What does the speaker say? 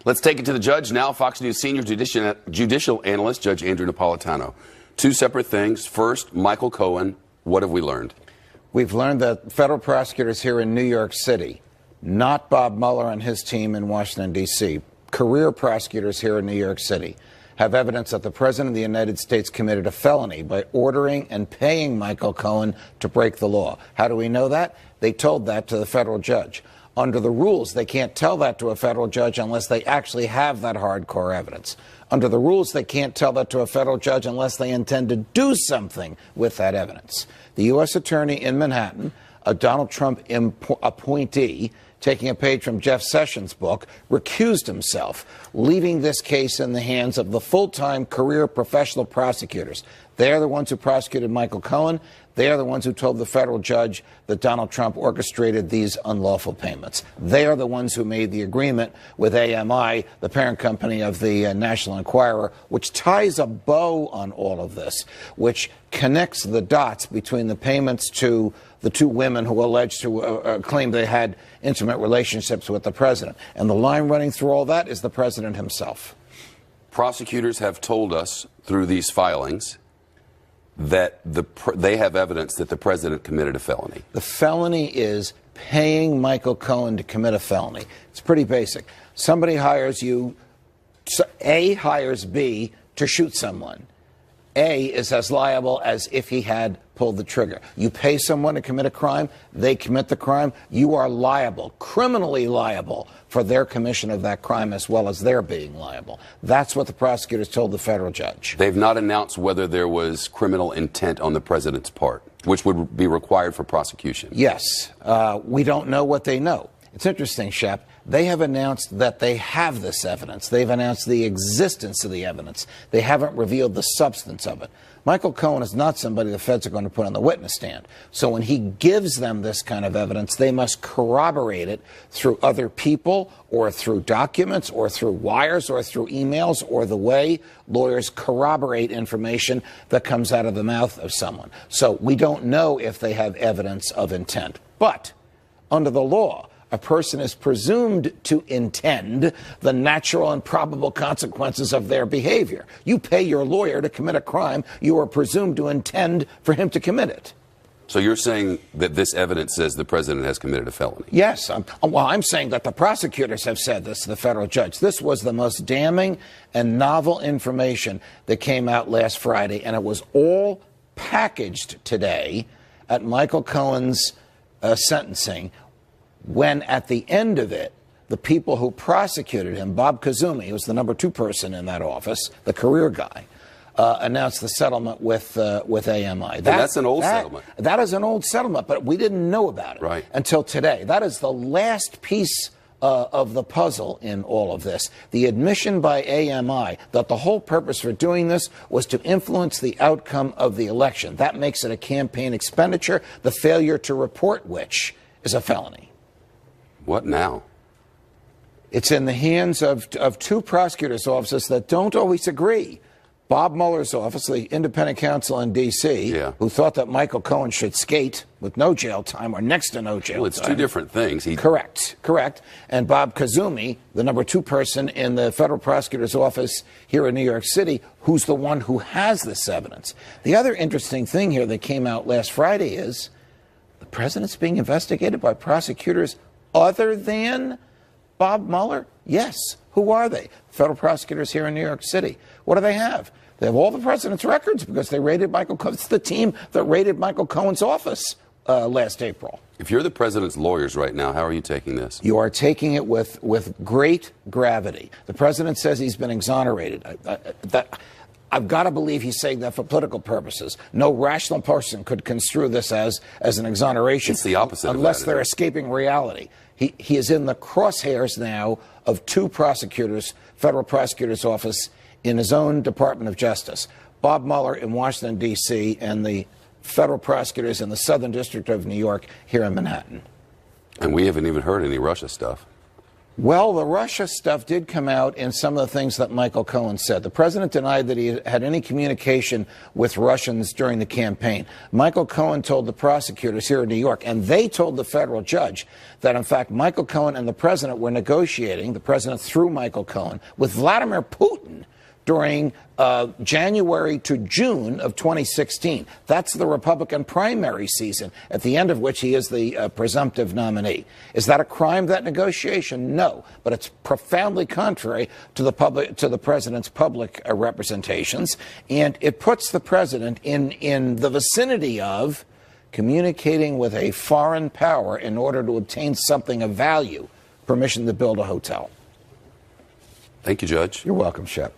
Let's take it to the judge now. Fox News senior judicial analyst, Judge Andrew Napolitano. Two separate things. First, Michael Cohen. What have we learned? We've learned that federal prosecutors here in New York City, not Bob Mueller and his team in Washington, D.C., career prosecutors here in New York City, have evidence that the President of the United States committed a felony by ordering and paying Michael Cohen to break the law. How do we know that? They told that to the federal judge. Under the rules, they can't tell that to a federal judge unless they actually have that hardcore evidence. Under the rules, they can't tell that to a federal judge unless they intend to do something with that evidence. The U.S. Attorney in Manhattan, a Donald Trump appointee, taking a page from Jeff Sessions' book, recused himself, leaving this case in the hands of the full-time career professional prosecutors. They're the ones who prosecuted Michael Cohen. They are the ones who told the federal judge that Donald Trump orchestrated these unlawful payments. They are the ones who made the agreement with AMI, the parent company of the National Enquirer, which ties a bow on all of this, which connects the dots between the payments to the two women who alleged to claim they had intimate relationships with the president. And the line running through all that is the president himself. Prosecutors have told us through these filings that they have evidence that the president committed a felony. The felony is paying Michael Cohen to commit a felony. It's pretty basic. Somebody hires you, A hires B to shoot someone. A is as liable as if he had pulled the trigger. You pay someone to commit a crime, they commit the crime, you are liable, criminally liable, for their commission of that crime as well as their being liable. That's what the prosecutors told the federal judge. They've not announced whether there was criminal intent on the president's part, which would be required for prosecution. Yes. We don't know what they know. It's interesting, Shep. They have announced that they have this evidence. They've announced the existence of the evidence. They haven't revealed the substance of it. Michael Cohen is not somebody the feds are going to put on the witness stand. So when he gives them this kind of evidence, they must corroborate it through other people or through documents or through wires or through emails or the way lawyers corroborate information that comes out of the mouth of someone. So we don't know if they have evidence of intent. But under the law, a person is presumed to intend the natural and probable consequences of their behavior. You pay your lawyer to commit a crime, you are presumed to intend for him to commit it. So you're saying that this evidence says the president has committed a felony? Yes. I'm saying that the prosecutors have said this to the federal judge. This was the most damning and novel information that came out last Friday, and it was all packaged today at Michael Cohen's sentencing, when at the end of it, the people who prosecuted him, Bob Kazumi, who was the number 2 person in that office, the career guy, announced the settlement with AMI. That's an old settlement. That is an old settlement, but we didn't know about it until today. That is the last piece of the puzzle in all of this. The admission by AMI that the whole purpose for doing this was to influence the outcome of the election. That makes it a campaign expenditure, the failure to report which is a felony. What now? It's in the hands of 2 prosecutors' offices that don't always agree. Bob Mueller's office, the independent counsel in D.C., who thought that Michael Cohen should skate with no jail time or next to no jail time. Well, it's 2 different things. Correct. And Bob Kazumi, the number 2 person in the federal prosecutor's office here in New York City, who's the one who has this evidence. The other interesting thing here that came out last Friday is the president's being investigated by prosecutors other than Bob Mueller? Yes. Who are they? Federal prosecutors here in New York City. What do they have? They have all the president's records because they raided Michael Cohen. It's the team that raided Michael Cohen's office last April. If you're the president's lawyers right now, how are you taking this? You are taking it with great gravity. The president says he's been exonerated. I've got to believe he's saying that for political purposes. No rational person could construe this as an exoneration. It's the opposite unless of that, they're escaping reality. He is in the crosshairs now of 2 prosecutors, federal prosecutor's office in his own Department of Justice. Bob Mueller in Washington, D.C., and the federal prosecutors in the Southern District of New York here in Manhattan. And we haven't even heard any Russia stuff. Well, the Russia stuff did come out in some of the things that Michael Cohen said. The president denied that he had any communication with Russians during the campaign. Michael Cohen told the prosecutors here in New York, and they told the federal judge, that in fact Michael Cohen and the president were negotiating, the president through Michael Cohen, with Vladimir Putin during January to June of 2016. That's the Republican primary season, at the end of which he is the presumptive nominee. Is that a crime, that negotiation? No, but it's profoundly contrary to the president's public representations, and it puts the president in the vicinity of communicating with a foreign power in order to obtain something of value, permission to build a hotel. Thank you, Judge. You're welcome, Shep.